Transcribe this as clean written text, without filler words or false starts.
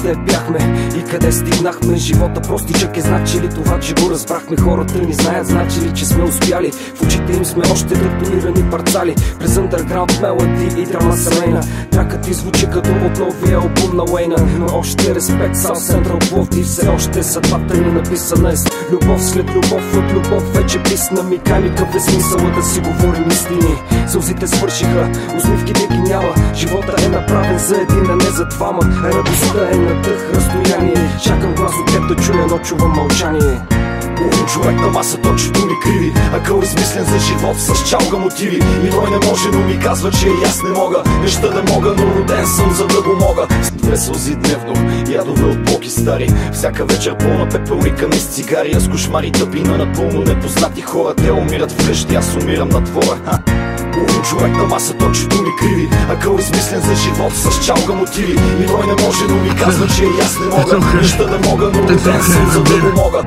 къде бяхме и къде стигнахме. Живота простичък е, значи ли това, че го разбрахме? Хората ни знаят, значи ли, че сме успяли? В очите им сме още детонирани парцали. През underground мелоди и драма семейна. Тракът ти звучи като от новия албум на Уейна. Но още респект, South Central Пловдив. Все още съдбата ни написана е с любов след любов, от любов вече писна ми. Какъв е смисъла да си говорим истини? Сълзите свършиха, усмивките ги няма. Живота е направен за един, а не за двама. Радостта е на дъх, разстояние. Чакам глас от теб да чуя, но чувам мълчание. Ловим човек на масата, очито ми криви. Акъл измислен за живот с чалга мотиви. И той не може, но ми казва, че и аз не мога. Не ще да мога, но роден съм, за да го мога. С две сълзи дневно, ядове от блоки стари. Всяка вечер пълна пепелниками с цигари. С кошмари тъпина напълно непознати хора. Те умират вкъщи, аз умирам на двора. Ловим човек на масата, очито ми криви. Акъл измислен за живот с чалга мотиви. И той не може, но ми казва, че и аз не мога. Не ще да мога, но роден съм, за да го мога.